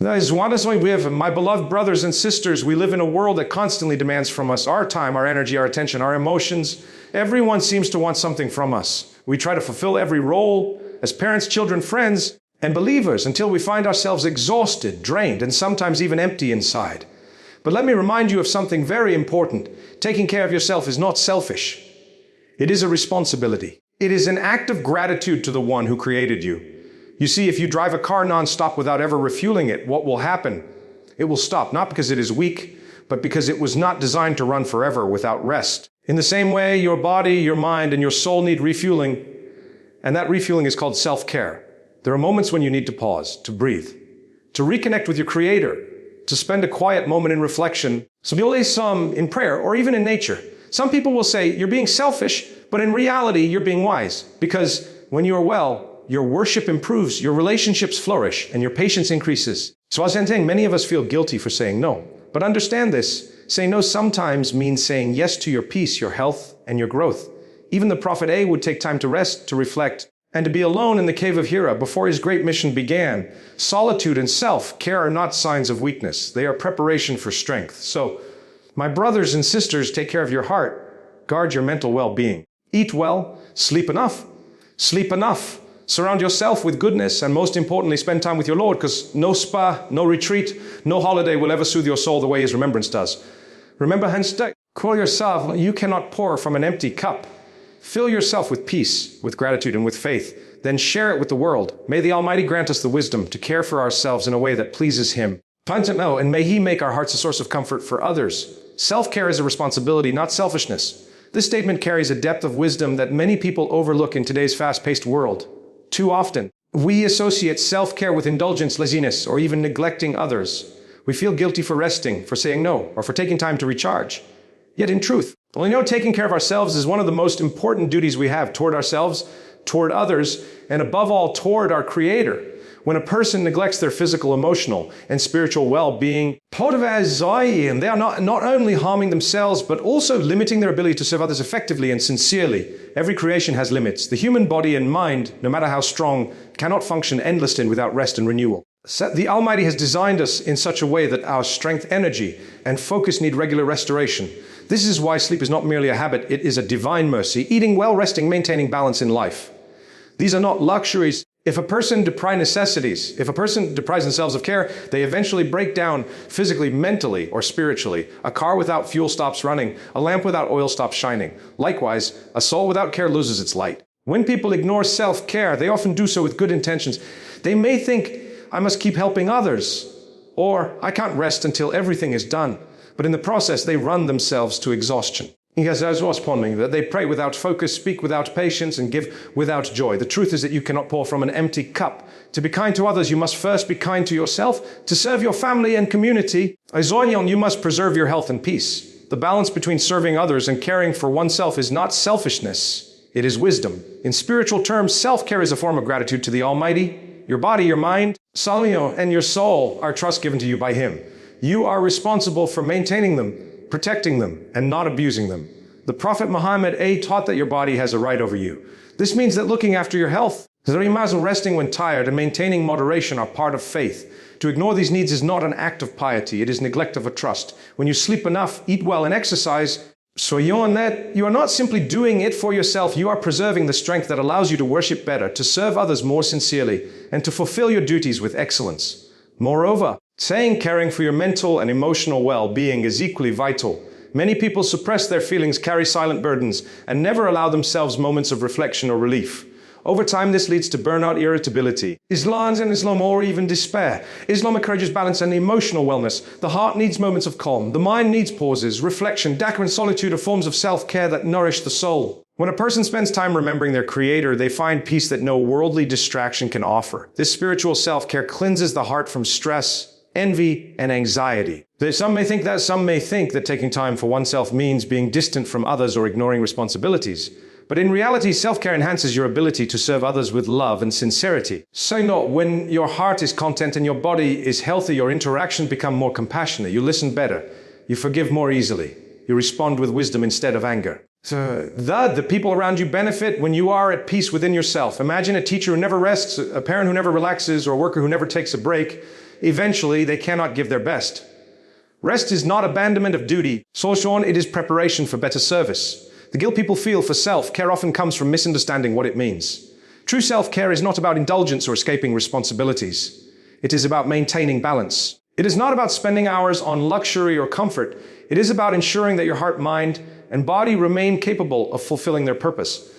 My beloved brothers and sisters, we live in a world that constantly demands from us our time, our energy, our attention, our emotions. Everyone seems to want something from us. We try to fulfill every role as parents, children, friends, and believers until we find ourselves exhausted, drained, and sometimes even empty inside. But let me remind you of something very important. Taking care of yourself is not selfish. It is a responsibility. It is an act of gratitude to the one who created you. You see, if you drive a car nonstop without ever refueling it, what will happen? It will stop, not because it is weak, but because it was not designed to run forever without rest. In the same way, your body, your mind, and your soul need refueling, and that refueling is called self-care. There are moments when you need to pause, to breathe, to reconnect with your Creator, to spend a quiet moment in reflection. Some in prayer, or even in nature. Some people will say, you're being selfish, but in reality, you're being wise, because when you are well, your worship improves, your relationships flourish, and your patience increases. So as I'm saying, many of us feel guilty for saying no. But understand this, saying no sometimes means saying yes to your peace, your health, and your growth. Even the Prophet A would take time to rest, to reflect, and to be alone in the cave of Hira before his great mission began. Solitude and self-care are not signs of weakness. They are preparation for strength. So, my brothers and sisters, take care of your heart. Guard your mental well-being. Eat well, sleep enough. Sleep enough. Surround yourself with goodness, and most importantly, spend time with your Lord, because no spa, no retreat, no holiday will ever soothe your soul the way His remembrance does. Remember, call yourself, you cannot pour from an empty cup. Fill yourself with peace, with gratitude, and with faith. Then share it with the world. May the Almighty grant us the wisdom to care for ourselves in a way that pleases Him. And may He make our hearts a source of comfort for others. Self-care is a responsibility, not selfishness. This statement carries a depth of wisdom that many people overlook in today's fast-paced world. Too often, we associate self-care with indulgence, laziness, or even neglecting others. We feel guilty for resting, for saying no, or for taking time to recharge. Yet in truth, taking care of ourselves is one of the most important duties we have toward ourselves, toward others, and above all, toward our Creator. When a person neglects their physical, emotional, and spiritual well-being, they are not only harming themselves, but also limiting their ability to serve others effectively and sincerely. Every creation has limits. The human body and mind, no matter how strong, cannot function endlessly without rest and renewal. The Almighty has designed us in such a way that our strength, energy, and focus need regular restoration. This is why sleep is not merely a habit, it is a divine mercy. Eating well, resting, maintaining balance in life. These are not luxuries. If a person deprives themselves of care, they eventually break down physically, mentally, or spiritually. A car without fuel stops running. A lamp without oil stops shining. Likewise, a soul without care loses its light. When people ignore self-care, they often do so with good intentions. They may think, I must keep helping others, or I can't rest until everything is done. But in the process, they run themselves to exhaustion. That they pray without focus, speak without patience, and give without joy. The truth is that you cannot pour from an empty cup. To be kind to others, you must first be kind to yourself. To serve your family and community, you must preserve your health and peace. The balance between serving others and caring for oneself is not selfishness. It is wisdom. In spiritual terms, self-care is a form of gratitude to the Almighty. Your body, your mind, and your soul are trust given to you by Him. You are responsible for maintaining them, protecting them, and not abusing them. The Prophet Muhammad taught that your body has a right over you. This means that looking after your health, resting when tired, and maintaining moderation are part of faith. To ignore these needs is not an act of piety, it is neglect of a trust. When you sleep enough, eat well, and exercise, you are not simply doing it for yourself, you are preserving the strength that allows you to worship better, to serve others more sincerely, and to fulfill your duties with excellence. Moreover, caring for your mental and emotional well-being is equally vital. Many people suppress their feelings, carry silent burdens, and never allow themselves moments of reflection or relief. Over time, this leads to burnout, irritability, Islam, or even despair. Islam encourages balance and emotional wellness. The heart needs moments of calm. The mind needs pauses, reflection, dhikr, and solitude are forms of self-care that nourish the soul. When a person spends time remembering their Creator, they find peace that no worldly distraction can offer. This spiritual self-care cleanses the heart from stress, envy, and anxiety. Some may think that taking time for oneself means being distant from others or ignoring responsibilities. But in reality, self-care enhances your ability to serve others with love and sincerity. When your heart is content and your body is healthy, your interactions become more compassionate. You listen better. You forgive more easily. You respond with wisdom instead of anger. The people around you benefit when you are at peace within yourself. Imagine a teacher who never rests, a parent who never relaxes, or a worker who never takes a break. eventually they cannot give their best. Rest is not abandonment of duty. So Sean, it is preparation for better service. The guilt people feel for self-care often comes from misunderstanding what it means. True self-care is not about indulgence or escaping responsibilities. It is about maintaining balance. It is not about spending hours on luxury or comfort. It is about ensuring that your heart, mind, and body remain capable of fulfilling their purpose.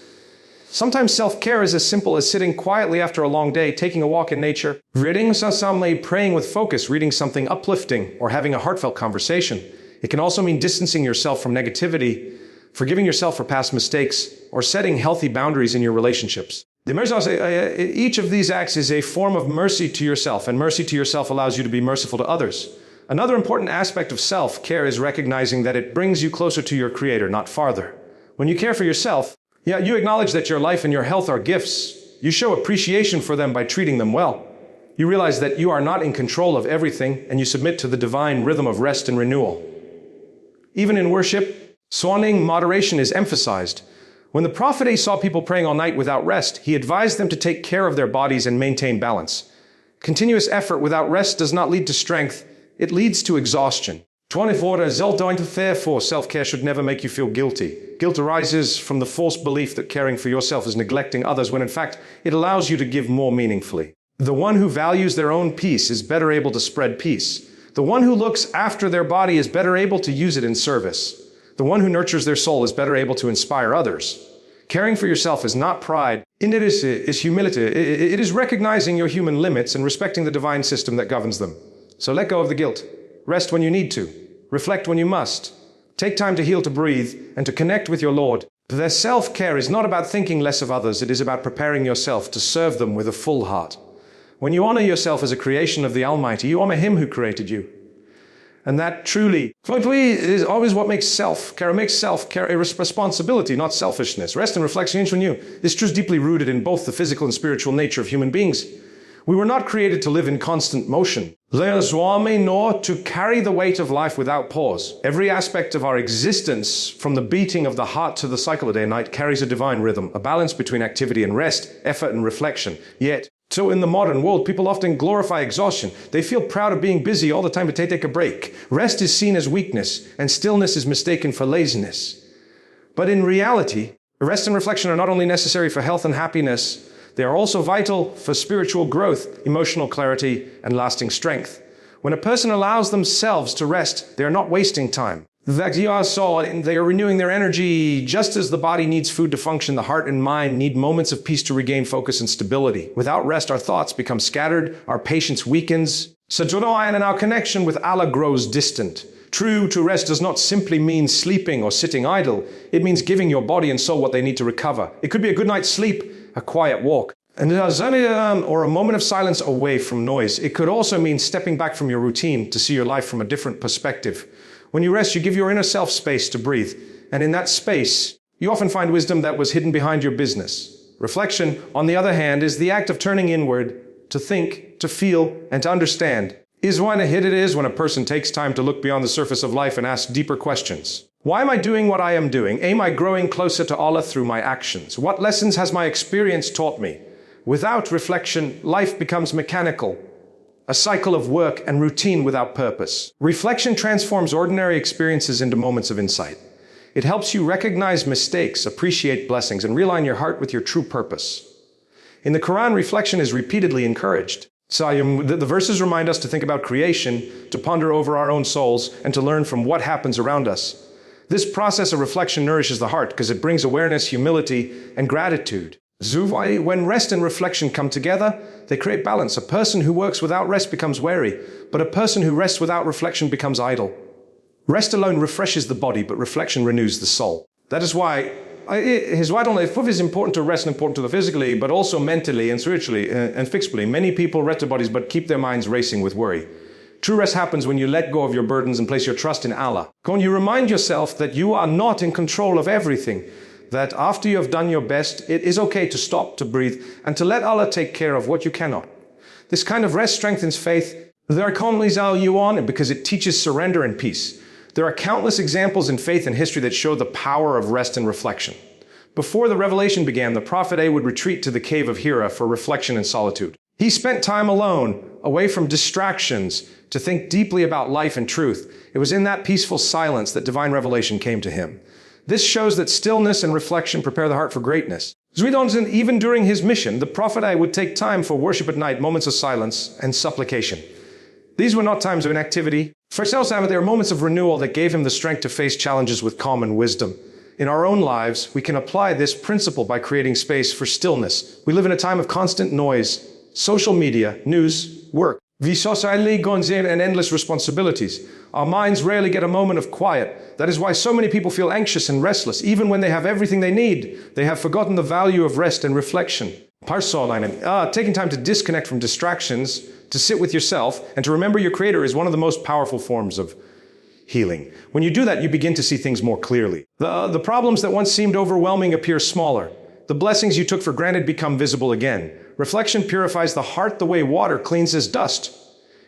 Sometimes self-care is as simple as sitting quietly after a long day, taking a walk in nature, praying with focus, reading something uplifting, or having a heartfelt conversation. It can also mean distancing yourself from negativity, forgiving yourself for past mistakes, or setting healthy boundaries in your relationships. Each of these acts is a form of mercy to yourself, and mercy to yourself allows you to be merciful to others. Another important aspect of self-care is recognizing that it brings you closer to your Creator, not farther. When you care for yourself, you acknowledge that your life and your health are gifts. You show appreciation for them by treating them well. You realize that you are not in control of everything, and you submit to the divine rhythm of rest and renewal. Even in worship, moderation is emphasized. When the Prophet saw people praying all night without rest, he advised them to take care of their bodies and maintain balance. Continuous effort without rest does not lead to strength, it leads to exhaustion. Therefore, self-care should never make you feel guilty. Guilt arises from the false belief that caring for yourself is neglecting others, when in fact, it allows you to give more meaningfully. The one who values their own peace is better able to spread peace. The one who looks after their body is better able to use it in service. The one who nurtures their soul is better able to inspire others. Caring for yourself is not pride, it is humility. It is recognizing your human limits and respecting the divine system that governs them. So let go of the guilt. Rest when you need to. Reflect when you must. Take time to heal, to breathe, and to connect with your Lord. Their self-care is not about thinking less of others. It is about preparing yourself to serve them with a full heart. When you honor yourself as a creation of the Almighty, you honor Him who created you. And that truly is always what makes self-care a responsibility, not selfishness. Rest and reflection into you. This truth is deeply rooted in both the physical and spiritual nature of human beings. We were not created to live in constant motion, nor to carry the weight of life without pause. Every aspect of our existence, from the beating of the heart to the cycle of day and night, carries a divine rhythm, a balance between activity and rest, effort and reflection. Yet, so in the modern world, people often glorify exhaustion. They feel proud of being busy all the time, but they take a break. Rest is seen as weakness, and stillness is mistaken for laziness. But in reality, rest and reflection are not only necessary for health and happiness, they are also vital for spiritual growth, emotional clarity, and lasting strength. When a person allows themselves to rest, they are not wasting time. They are renewing their energy. Just as the body needs food to function, the heart and mind need moments of peace to regain focus and stability. Without rest, our thoughts become scattered, our patience weakens, and our connection with Allah grows distant. True to rest does not simply mean sleeping or sitting idle. It means giving your body and soul what they need to recover. It could be a good night's sleep, a quiet walk, or a moment of silence away from noise. It could also mean stepping back from your routine to see your life from a different perspective. When you rest, you give your inner self space to breathe. And in that space, you often find wisdom that was hidden behind your business. Reflection, on the other hand, is the act of turning inward to think, to feel, and to understand. It is when a person takes time to look beyond the surface of life and ask deeper questions. Why am I doing what I am doing? Am I growing closer to Allah through my actions? What lessons has my experience taught me? Without reflection, life becomes mechanical, a cycle of work and routine without purpose. Reflection transforms ordinary experiences into moments of insight. It helps you recognize mistakes, appreciate blessings, and realign your heart with your true purpose. In the Quran, reflection is repeatedly encouraged. The verses remind us to think about creation, to ponder over our own souls, and to learn from what happens around us. This process of reflection nourishes the heart because it brings awareness, humility, and gratitude. When rest and reflection come together, they create balance. A person who works without rest becomes weary, but a person who rests without reflection becomes idle. Rest alone refreshes the body, but reflection renews the soul. That is why his vital is important to rest and important to the physically, but also mentally and spiritually and physically. Many people rest their bodies, but keep their minds racing with worry. True rest happens when you let go of your burdens and place your trust in Allah. When you remind yourself that you are not in control of everything, that after you have done your best, it is okay to stop, to breathe, and to let Allah take care of what you cannot. This kind of rest strengthens faith. There are countless because it teaches surrender and peace. There are countless examples in faith and history that show the power of rest and reflection. Before the revelation began, the Prophet would retreat to the cave of Hira for reflection and solitude. He spent time alone, away from distractions, to think deeply about life and truth. It was in that peaceful silence that divine revelation came to him. This shows that stillness and reflection prepare the heart for greatness. Even during his mission, the prophet would take time for worship at night, moments of silence and supplication. These were not times of inactivity. For Sallallahu, they were moments of renewal that gave him the strength to face challenges with calm and wisdom. In our own lives, we can apply this principle by creating space for stillness. We live in a time of constant noise, social media, news, work. And endless responsibilities. Our minds rarely get a moment of quiet. That is why so many people feel anxious and restless. Even when they have everything they need, they have forgotten the value of rest and reflection. Taking time to disconnect from distractions, to sit with yourself, and to remember your Creator is one of the most powerful forms of healing. When you do that, you begin to see things more clearly. The problems that once seemed overwhelming appear smaller. The blessings you took for granted become visible again. Reflection purifies the heart the way water cleanses dust.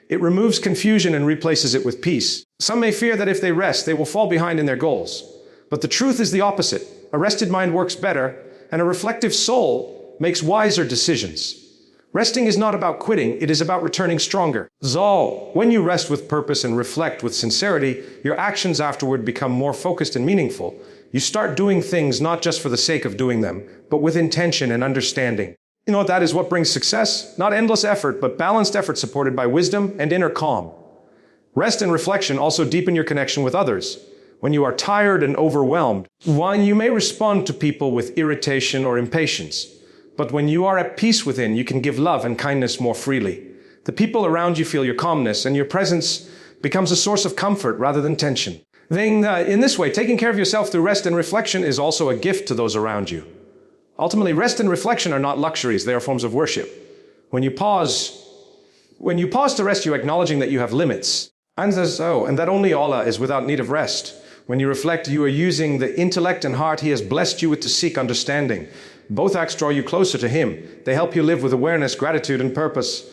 It removes confusion and replaces it with peace. Some may fear that if they rest, they will fall behind in their goals. But the truth is the opposite. A rested mind works better, and a reflective soul makes wiser decisions. Resting is not about quitting, it is about returning stronger. When you rest with purpose and reflect with sincerity, your actions afterward become more focused and meaningful. You start doing things not just for the sake of doing them, but with intention and understanding. That is what brings success. Not endless effort, but balanced effort supported by wisdom and inner calm. Rest and reflection also deepen your connection with others. When you are tired and overwhelmed, you may respond to people with irritation or impatience. But when you are at peace within, you can give love and kindness more freely. The people around you feel your calmness, and your presence becomes a source of comfort rather than tension. In this way, taking care of yourself through rest and reflection is also a gift to those around you. Ultimately, rest and reflection are not luxuries, they are forms of worship. When you pause to rest, you're acknowledging that you have limits. And that only Allah is without need of rest. When you reflect, you are using the intellect and heart He has blessed you with to seek understanding. Both acts draw you closer to Him. They help you live with awareness, gratitude, and purpose.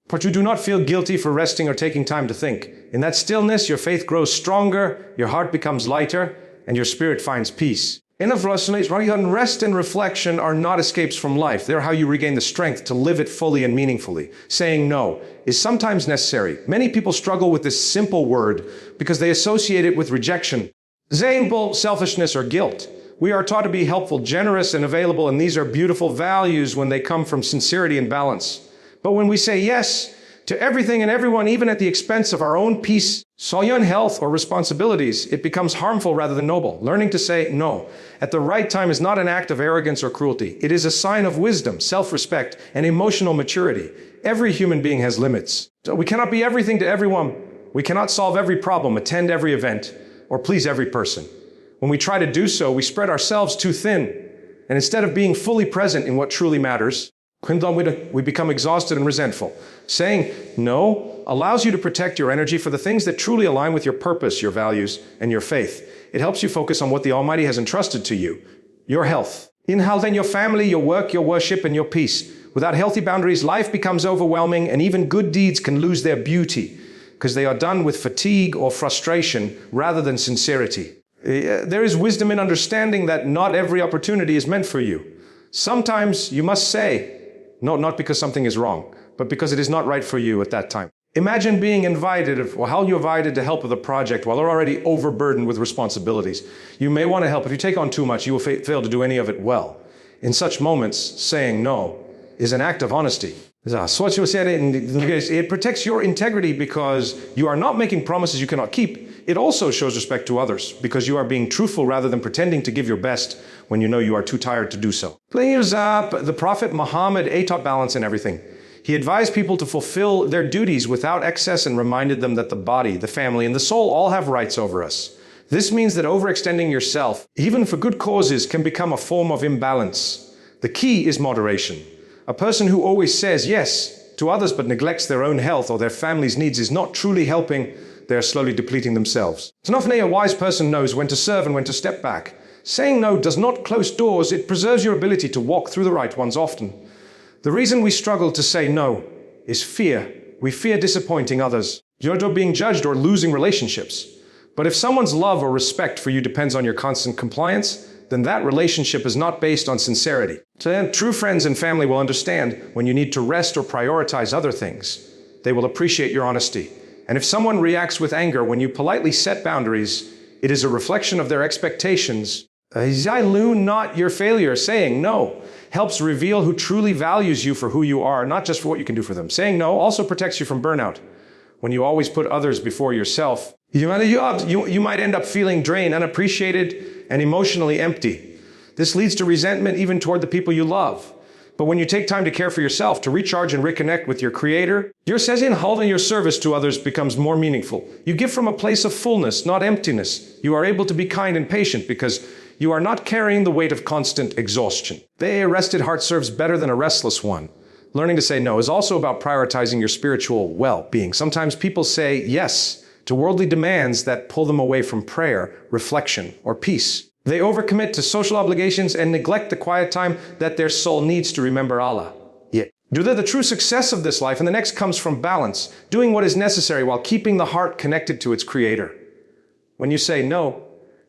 But you do not feel guilty for resting or taking time to think. In that stillness, your faith grows stronger, your heart becomes lighter, and your spirit finds peace. Rest and reflection are not escapes from life. They're how you regain the strength to live it fully and meaningfully. Saying no is sometimes necessary. Many people struggle with this simple word because they associate it with rejection, selfishness, or guilt. We are taught to be helpful, generous, and available, and these are beautiful values when they come from sincerity and balance. But when we say yes to everything and everyone, even at the expense of our own peace, health, or responsibilities, it becomes harmful rather than noble. Learning to say no at the right time is not an act of arrogance or cruelty. It is a sign of wisdom, self-respect, and emotional maturity. Every human being has limits. So we cannot be everything to everyone. We cannot solve every problem, attend every event, or please every person. When we try to do so, we spread ourselves too thin. And instead of being fully present in what truly matters, we become exhausted and resentful. Saying no allows you to protect your energy for the things that truly align with your purpose, your values, and your faith. It helps you focus on what the Almighty has entrusted to you, your health. In health, then your family, your work, your worship, and your peace. Without healthy boundaries, life becomes overwhelming, and even good deeds can lose their beauty because they are done with fatigue or frustration rather than sincerity. There is wisdom in understanding that not every opportunity is meant for you. Sometimes you must say, no, not because something is wrong, but because it is not right for you at that time. Imagine being invited, or how you're invited to help with a project while you're already overburdened with responsibilities. You may want to help. If you take on too much, you will fail to do any of it well. In such moments, saying no is an act of honesty. It protects your integrity because you are not making promises you cannot keep. It also shows respect to others because you are being truthful rather than pretending to give your best when you know you are too tired to do so. The Prophet Muhammad taught balance in everything. He advised people to fulfill their duties without excess and reminded them that the body, the family, and the soul all have rights over us. This means that overextending yourself, even for good causes, can become a form of imbalance. The key is moderation. A person who always says yes to others but neglects their own health or their family's needs is not truly helping. They are slowly depleting themselves. A wise person knows when to serve and when to step back. Saying no does not close doors, it preserves your ability to walk through the right ones often. The reason we struggle to say no is fear. We fear disappointing others, being judged or losing relationships. But if someone's love or respect for you depends on your constant compliance, then that relationship is not based on sincerity. So then true friends and family will understand when you need to rest or prioritize other things. They will appreciate your honesty. And if someone reacts with anger when you politely set boundaries, it is a reflection of their expectations. Not your failure. Saying no helps reveal who truly values you for who you are, not just for what you can do for them. Saying no also protects you from burnout. When you always put others before yourself, you might end up feeling drained, unappreciated, and emotionally empty. This leads to resentment even toward the people you love. But when you take time to care for yourself, to recharge and reconnect with your Creator, your holding your service to others becomes more meaningful. You give from a place of fullness, not emptiness. You are able to be kind and patient because you are not carrying the weight of constant exhaustion. A rested heart serves better than a restless one. Learning to say no is also about prioritizing your spiritual well-being. Sometimes people say yes to worldly demands that pull them away from prayer, reflection, or peace. They overcommit to social obligations and neglect the quiet time that their soul needs to remember Allah. The true success of this life and the next comes from balance, doing what is necessary while keeping the heart connected to its Creator. When you say no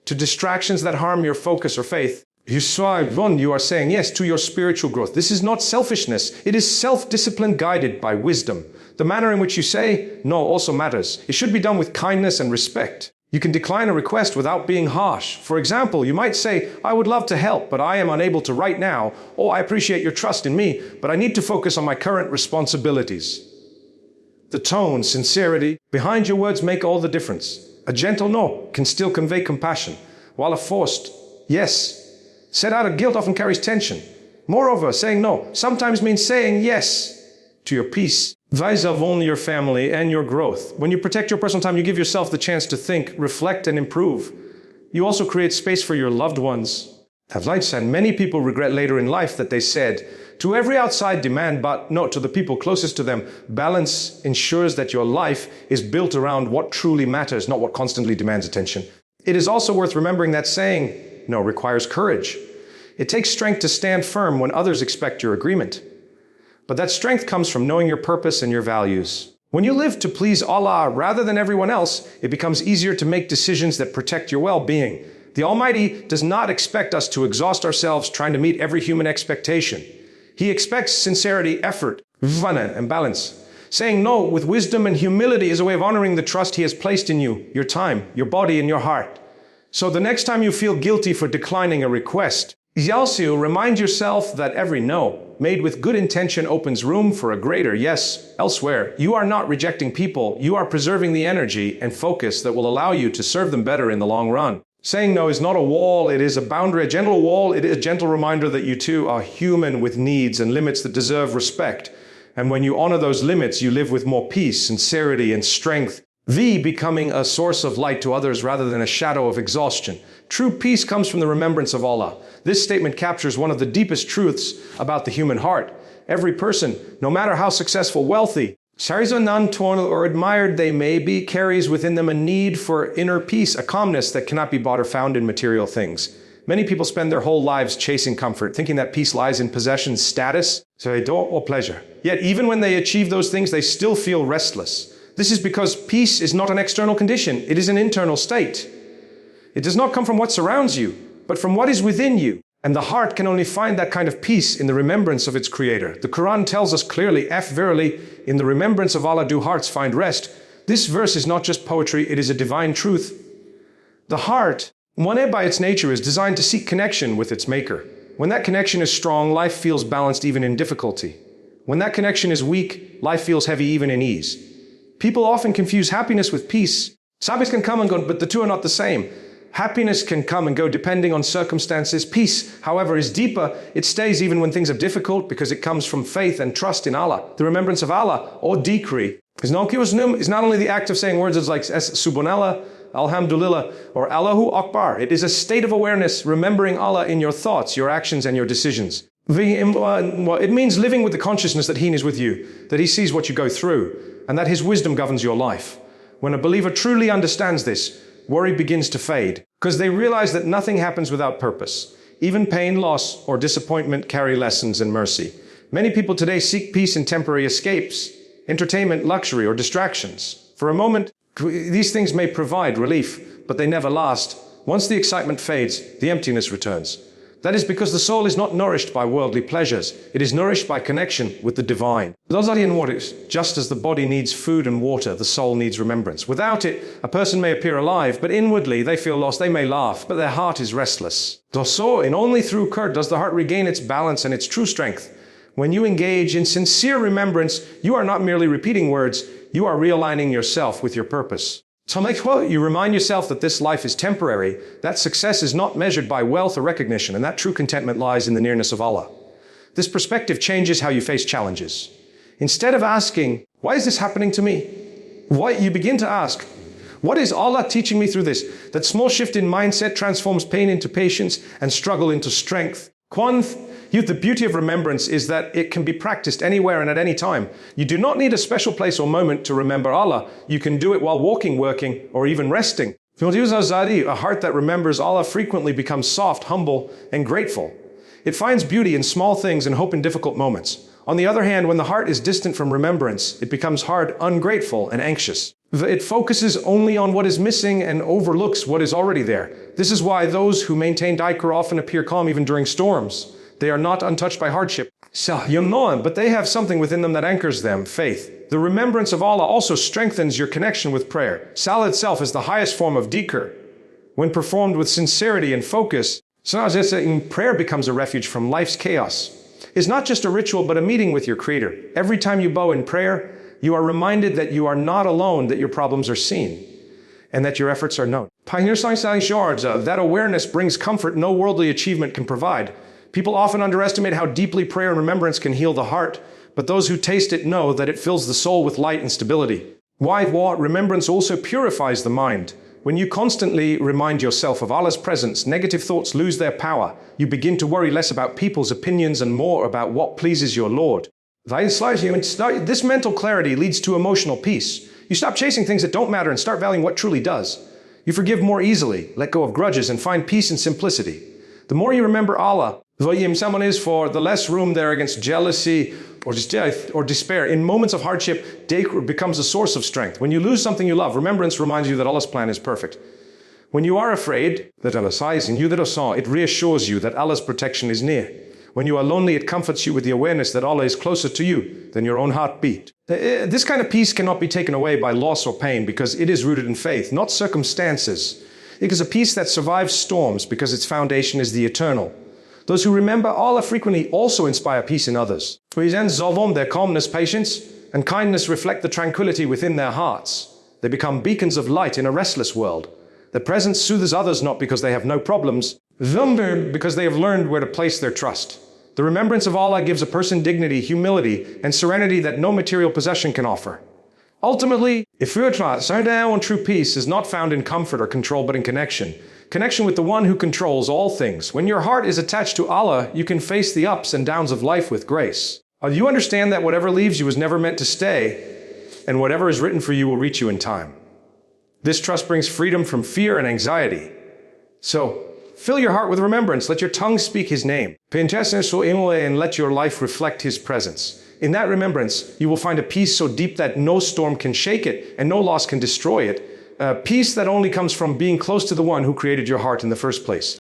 to distractions that harm your focus or faith, you are saying yes to your spiritual growth. This is not selfishness. It is self-discipline guided by wisdom. The manner in which you say no also matters. It should be done with kindness and respect. You can decline a request without being harsh. For example, you might say, I would love to help, but I am unable to right now. Or I appreciate your trust in me, but I need to focus on my current responsibilities. The tone, sincerity behind your words make all the difference. A gentle no can still convey compassion, while a forced yes said out of guilt often carries tension. Moreover, saying no sometimes means saying yes to your peace, only your family and your growth. When you protect your personal time, you give yourself the chance to think, reflect, and improve. You also create space for your loved ones. Many people regret later in life that they said to every outside demand, but no to the people closest to them. Balance ensures that your life is built around what truly matters, not what constantly demands attention. It is also worth remembering that saying no requires courage. It takes strength to stand firm when others expect your agreement. But that strength comes from knowing your purpose and your values. When you live to please Allah rather than everyone else, it becomes easier to make decisions that protect your well-being. The Almighty does not expect us to exhaust ourselves trying to meet every human expectation. He expects sincerity, effort, and balance. Saying no with wisdom and humility is a way of honoring the trust He has placed in you, your time, your body, and your heart. So the next time you feel guilty for declining a request, remind yourself that every no made with good intention opens room for a greater yes elsewhere. You are not rejecting people, you are preserving the energy and focus that will allow you to serve them better in the long run. Saying no is not a wall, it is a boundary, a gentle wall. It is a gentle reminder that you too are human with needs and limits that deserve respect. And when you honor those limits, you live with more peace, sincerity, and strength. Becoming a source of light to others rather than a shadow of exhaustion. True peace comes from the remembrance of Allah. This statement captures one of the deepest truths about the human heart. Every person, no matter how successful, wealthy, or admired they may be, carries within them a need for inner peace, a calmness that cannot be bought or found in material things. Many people spend their whole lives chasing comfort, thinking that peace lies in possessions, status, or pleasure. Yet even when they achieve those things, they still feel restless. This is because peace is not an external condition, it is an internal state. It does not come from what surrounds you, but from what is within you. And the heart can only find that kind of peace in the remembrance of its Creator. The Quran tells us clearly, verily, in the remembrance of Allah do hearts find rest. This verse is not just poetry, it is a divine truth. The heart, by its nature, is designed to seek connection with its Maker. When that connection is strong, life feels balanced even in difficulty. When that connection is weak, life feels heavy even in ease. People often confuse happiness with peace. Happiness can come and go, but the two are not the same. Happiness can come and go depending on circumstances. Peace, however, is deeper. It stays even when things are difficult because it comes from faith and trust in Allah. The remembrance of Allah, or dhikri, is not only the act of saying words like Subhanallah, Alhamdulillah, or Allahu Akbar. It is a state of awareness, remembering Allah in your thoughts, your actions, and your decisions. It means living with the consciousness that He is with you, that He sees what you go through, and that His wisdom governs your life. When a believer truly understands this, worry begins to fade, because they realize that nothing happens without purpose. Even pain, loss, or disappointment carry lessons and mercy. Many people today seek peace in temporary escapes, entertainment, luxury, or distractions. For a moment, these things may provide relief, but they never last. Once the excitement fades, the emptiness returns. That is because the soul is not nourished by worldly pleasures. It is nourished by connection with the divine. Just as the body needs food and water, the soul needs remembrance. Without it, a person may appear alive, but inwardly they feel lost. They may laugh, but their heart is restless. And only through Kurt does the heart regain its balance and its true strength. When you engage in sincere remembrance, you are not merely repeating words, you are realigning yourself with your purpose. You remind yourself that this life is temporary, that success is not measured by wealth or recognition, and that true contentment lies in the nearness of Allah. This perspective changes how you face challenges. Instead of asking, why is this happening to me? You begin to ask, what is Allah teaching me through this? That small shift in mindset transforms pain into patience and struggle into strength. The beauty of remembrance is that it can be practiced anywhere and at any time. You do not need a special place or moment to remember Allah. You can do it while walking, working, or even resting. A heart that remembers Allah frequently becomes soft, humble, and grateful. It finds beauty in small things and hope in difficult moments. On the other hand, when the heart is distant from remembrance, it becomes hard, ungrateful, and anxious. It focuses only on what is missing and overlooks what is already there. This is why those who maintain dhikr often appear calm even during storms. They are not untouched by hardship. But they have something within them that anchors them, faith. The remembrance of Allah also strengthens your connection with prayer. Salah itself is the highest form of dhikr. When performed with sincerity and focus, prayer becomes a refuge from life's chaos. It's not just a ritual, but a meeting with your Creator. Every time you bow in prayer, you are reminded that you are not alone, that your problems are seen, and that your efforts are known. That awareness brings comfort no worldly achievement can provide. People often underestimate how deeply prayer and remembrance can heal the heart, but those who taste it know that it fills the soul with light and stability. Remembrance also purifies the mind. When you constantly remind yourself of Allah's presence, negative thoughts lose their power. You begin to worry less about people's opinions and more about what pleases your Lord. This mental clarity leads to emotional peace. You stop chasing things that don't matter and start valuing what truly does. You forgive more easily, let go of grudges, and find peace and simplicity. The more you remember Allah, the less room there against jealousy or despair. In moments of hardship, dhikr becomes a source of strength. When you lose something you love, remembrance reminds you that Allah's plan is perfect. When you are afraid, it reassures you that Allah's protection is near. When you are lonely, it comforts you with the awareness that Allah is closer to you than your own heartbeat. This kind of peace cannot be taken away by loss or pain because it is rooted in faith, not circumstances. It is a peace that survives storms because its foundation is the eternal. Those who remember Allah frequently also inspire peace in others. Their calmness, patience, and kindness reflect the tranquility within their hearts. They become beacons of light in a restless world. Their presence soothes others not because they have no problems, but because they have learned where to place their trust. The remembrance of Allah gives a person dignity, humility, and serenity that no material possession can offer. Ultimately, true peace is not found in comfort or control, but in connection. Connection with the one who controls all things. When your heart is attached to Allah, you can face the ups and downs of life with grace. You understand that whatever leaves you was never meant to stay, and whatever is written for you will reach you in time. This trust brings freedom from fear and anxiety. So, fill your heart with remembrance. Let your tongue speak His name. And let your life reflect His presence. In that remembrance, you will find a peace so deep that no storm can shake it and no loss can destroy it. A peace that only comes from being close to the one who created your heart in the first place.